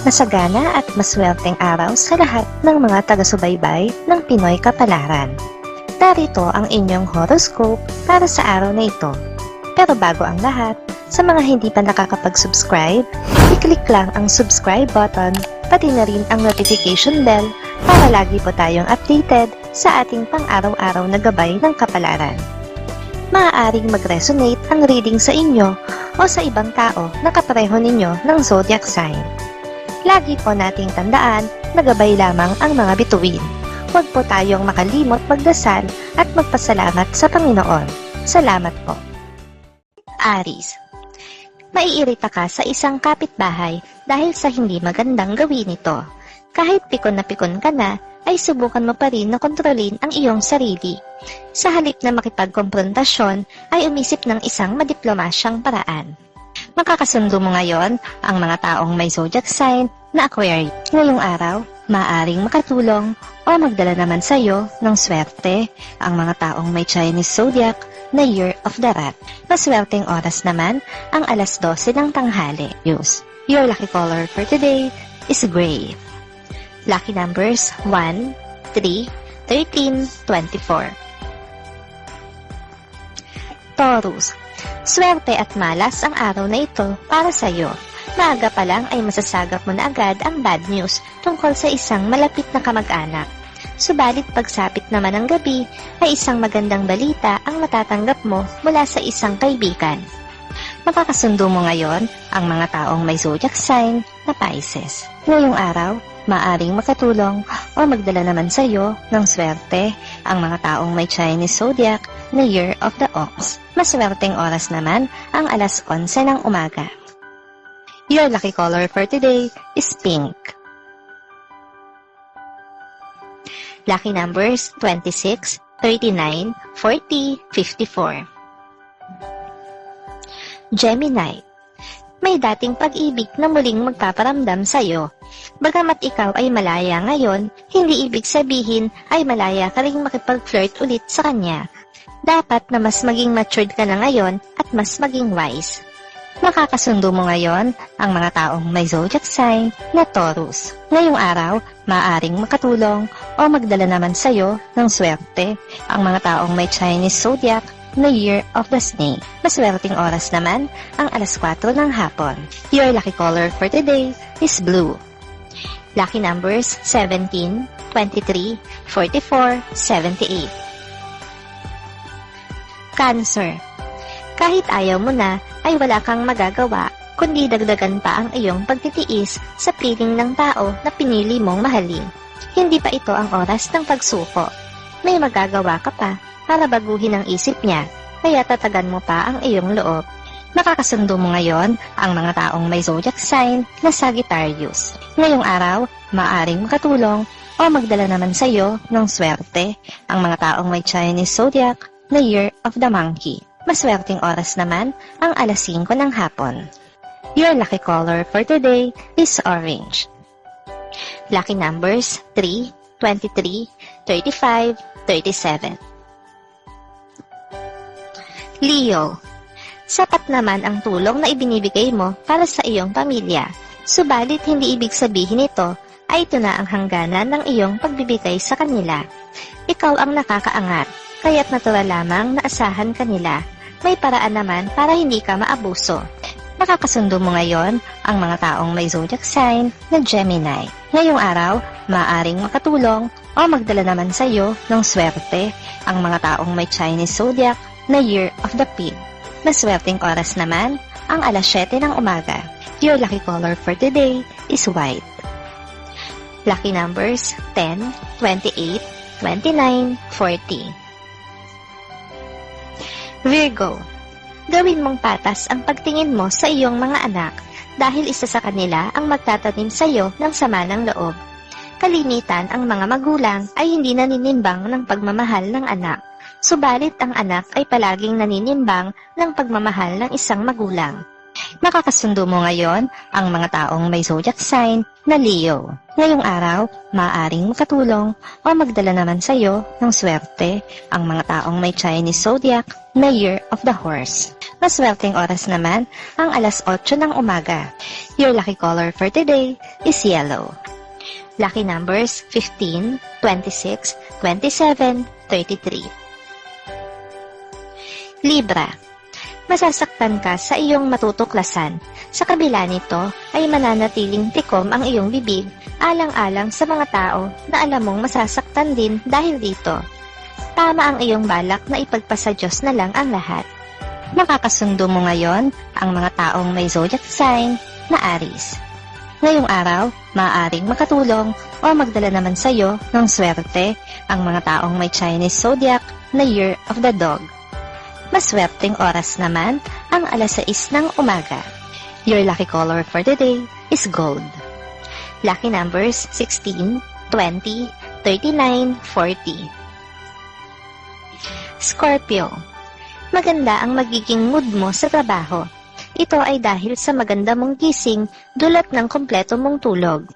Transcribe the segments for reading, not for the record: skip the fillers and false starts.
Masagana at maswerteng araw sa lahat ng mga taga-subaybay ng Pinoy Kapalaran. Narito ang inyong horoscope para sa araw na ito. Pero bago ang lahat, sa mga hindi pa nakakapag-subscribe, i-click lang ang subscribe button, pati na rin ang notification bell para lagi po tayong updated sa ating pang-araw-araw na gabay ng kapalaran. Maaaring mag-resonate ang reading sa inyo o sa ibang tao na kapareho ninyo ng zodiac sign. Lagi po nating tandaan na gabay lamang ang mga bituin. Huwag po tayong makalimot magdasal at magpasalamat sa Panginoon. Salamat po. Aries, maiirita ka sa isang kapitbahay dahil sa hindi magandang gawin nito. Kahit pikon na pikon ka na, ay subukan mo pa rin na kontrolin ang iyong sarili. Sa halip na makipagkomprontasyon, ay umisip ng isang madiplomasyang paraan. Makakasundo mo ngayon ang mga taong may zodiac sign na Aquarius. Ngayong araw, maaaring makatulong o magdala naman sa iyo ng swerte ang mga taong may Chinese zodiac na Year of the Rat. Maswerteng oras naman ang alas 12 ng tanghali. Your lucky color for today is gray. Lucky numbers 1, 3, 13, 24. Taurus, swerte at malas ang araw na ito para sa iyo. Maaga pa lang ay masasagap mo na agad ang bad news tungkol sa isang malapit na kamag-anak. Subalit pagsapit naman ng gabi ay isang magandang balita ang matatanggap mo mula sa isang kaibigan. Makakasundo mo ngayon ang mga taong may zodiac sign na Pisces. Ngayong araw, maaring makatulong o magdala naman sa iyo ng swerte ang mga taong may Chinese zodiac na Year of the Ox. Maswerteng oras naman ang alas 11 ng umaga. Your lucky color for today is pink. Lucky numbers 26, 39, 40, 54. Gemini, may dating pag-ibig na muling magpaparamdam sa iyo. Bagamat ikaw ay malaya ngayon, hindi ibig sabihin ay malaya ka ring makipag-flirt ulit sa kanya. Dapat na mas maging matured ka na ngayon at mas maging wise. Makakasundo mo ngayon ang mga taong may zodiac sign na Taurus. Ngayong araw, maaaring makatulong o magdala naman sa iyo ng swerte ang mga taong may Chinese zodiac na Year of the Snake. Maswerteng oras naman ang alas 4 ng hapon. Your lucky color for today is blue. Lucky numbers 17, 23, 44, 78. Cancer, kahit ayaw mo na, ay wala kang magagawa kundi dagdagan pa ang iyong pagtitiis sa piling ng tao na pinili mong mahalin. Hindi pa ito ang oras ng pagsuko. May magagawa ka pa para baguhin ang isip niya, kaya tatagan mo pa ang iyong loob. Makakasundo mo ngayon ang mga taong may zodiac sign na Sagittarius. Ngayong araw, maaring makatulong o magdala naman sa iyo ng swerte ang mga taong may Chinese zodiac na Year of the Monkey. Maswerteng oras naman ang alas 5 ng hapon. Your lucky color for today is orange. Lucky numbers 3, 23, 35, 37. Leo, sapat naman ang tulong na ibinibigay mo para sa iyong pamilya. Subalit hindi ibig sabihin ito ay ito na ang hangganan ng iyong pagbibigay sa kanila. Ikaw ang nakakaangat, kaya't natural lamang na asahan kanila. May paraan naman para hindi ka maabuso. Nakakasundo mo ngayon ang mga taong may zodiac sign na Gemini. Ngayong araw, maaaring makatulong o magdala naman sa iyo ng swerte ang mga taong may Chinese zodiac na Year of the Pig. Maswerteng oras naman ang alas 7 ng umaga. Your lucky color for today is white. Lucky numbers 10, 28, 29, 40. Virgo, gawin mong patas ang pagtingin mo sa iyong mga anak dahil isa sa kanila ang magtatanim sa iyo ng sama ng loob. Kalimitan ang mga magulang ay hindi naninimbang ng pagmamahal ng anak, subalit ang anak ay palaging naninimbang ng pagmamahal ng isang magulang. Makakasundo mo ngayon ang mga taong may zodiac sign na Leo. Ngayong araw, maaaring makatulong o magdala naman sa iyo ng swerte ang mga taong may Chinese zodiac na Year of the Horse. Maswerteng oras naman ang alas 8 ng umaga. Your lucky color for today is yellow. Lucky numbers 15, 26, 27, 33. Libra. Masasaktan ka sa iyong matutuklasan. Sa kabila nito ay mananatiling tikom ang iyong bibig alang-alang sa mga tao na alam mong masasaktan din dahil dito. Tama ang iyong balak na ipagpasa Diyos na lang ang lahat. Makakasundo mo ngayon ang mga taong may zodiac sign na Aries. Ngayong araw, maaaring makatulong o magdala naman sa iyo ng swerte ang mga taong may Chinese zodiac na Year of the Dog. Maswerteng oras naman ang alas 6 ng umaga. Your lucky color for today is gold. Lucky numbers 16, 20, 39, 40. Scorpio. Maganda ang magiging mood mo sa trabaho. Ito ay dahil sa maganda mong gising dulot ng kompleto mong tulog.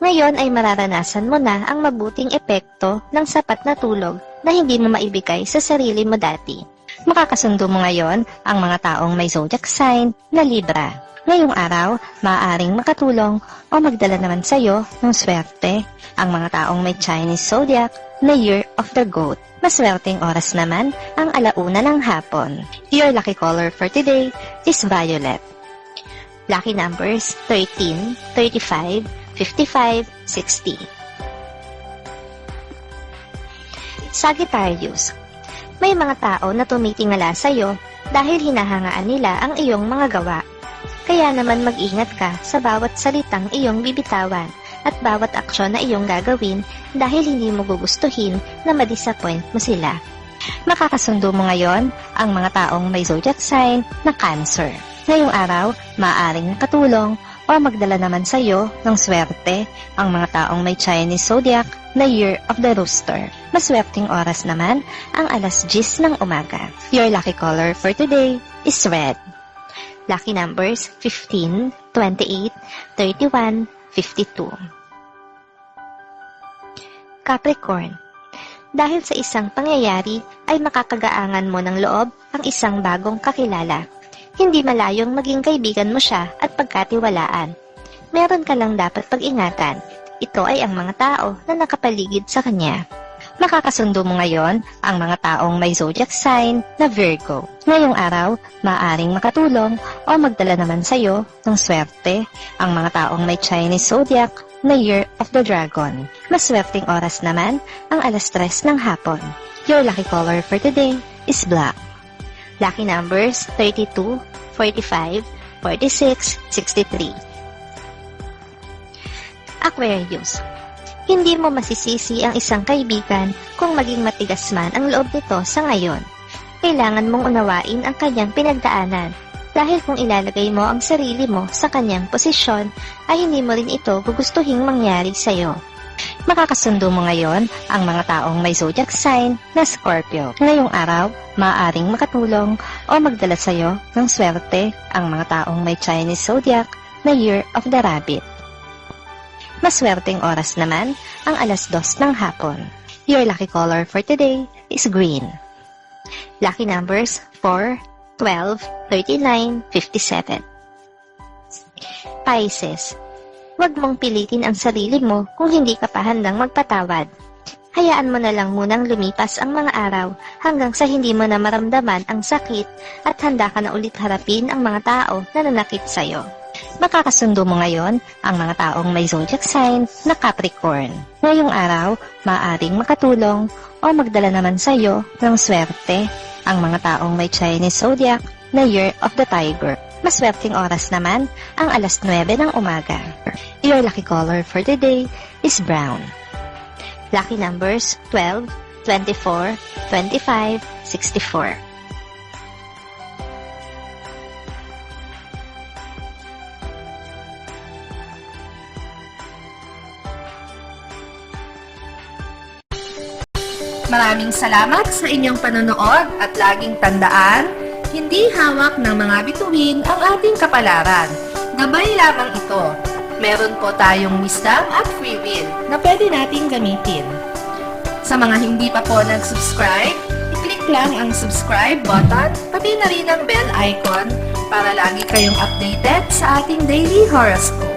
Ngayon ay mararanasan mo na ang mabuting epekto ng sapat na tulog na hindi mo maibigay sa sarili mo dati. Makakasundo mo ngayon ang mga taong may zodiac sign na Libra. Ngayong araw, maaaring makatulong o magdala naman sa iyo ng swerte ang mga taong may Chinese zodiac na Year of the Goat. Maswerteng oras naman ang alauna ng hapon. Your lucky color for today is violet. Lucky numbers 13, 35, 55, 60. Sagittarius. May mga tao na tumitingala sa iyo dahil hinahangaan nila ang iyong mga gawa. Kaya naman mag-ingat ka sa bawat salitang iyong bibitawan at bawat aksyon na iyong gagawin dahil hindi mo gugustuhin na ma-disappoint mo sila. Makakasundo mo ngayon ang mga taong may zodiac sign na Cancer. Ngayong araw, maaaring nakatulong o magdala naman sa iyo ng swerte ang mga taong may Chinese zodiac na Year of the Rooster. Maswerteng oras naman ang alas 10 ng umaga. Your lucky color for today is red. Lucky numbers 15, 28, 31, 52. Capricorn. Dahil sa isang pangyayari ay makakagaangan mo ng loob ang isang bagong kakilala. Hindi malayong maging kaibigan mo siya at pagkatiwalaan. Meron ka lang dapat pag-ingatan. Ito ay ang mga tao na nakapaligid sa kanya. Makakasundo mo ngayon ang mga taong may zodiac sign na Virgo. Ngayong araw, maaaring makatulong o magdala naman sa iyo ng swerte ang mga taong may Chinese zodiac na Year of the Dragon. Maswerteng oras naman ang alas 3 ng hapon. Your lucky color for today is black. Lucky numbers 32, 45, 46, 63. Aquarius. Hindi mo masisisi ang isang kaibigan kung maging matigas man ang loob nito sa ngayon. Kailangan mong unawain ang kanyang pinagdaanan dahil kung ilalagay mo ang sarili mo sa kanyang posisyon ay hindi mo rin ito gugustuhing mangyari sa'yo. Makakasundo mo ngayon ang mga taong may zodiac sign na Scorpio. Ngayong araw, maaaring makatulong o magdala sa'yo ng swerte ang mga taong may Chinese zodiac na Year of the Rabbit. Maswerteng oras naman ang alas 2 ng hapon. Your lucky color for today is green. Lucky numbers 4, 12, 39, 57. Pisces. Huwag mong pilitin ang sarili mo kung hindi ka pa handang magpatawad. Hayaan mo na lang munang lumipas ang mga araw hanggang sa hindi mo na maramdaman ang sakit at handa ka na ulit harapin ang mga tao na nanakit sa'yo. Makakasundo mo ngayon ang mga taong may zodiac sign na Capricorn. Ngayong araw, maaaring makatulong o magdala naman sa iyo ng swerte ang mga taong may Chinese zodiac na Year of the Tiger. Maswerteng oras naman ang alas 9 ng umaga. Your lucky color for today is brown. Lucky numbers 12, 24, 25, 64. Maraming salamat sa inyong panonood at laging tandaan, hindi hawak ng mga bituin ang ating kapalaran. Gabay lamang ito. Meron po tayong wisdom at free will na pwede nating gamitin. Sa mga hindi pa po nag-subscribe, i-click i-click lang ang subscribe button, pati na rin ang bell icon para lagi kayong updated sa ating daily horoscope.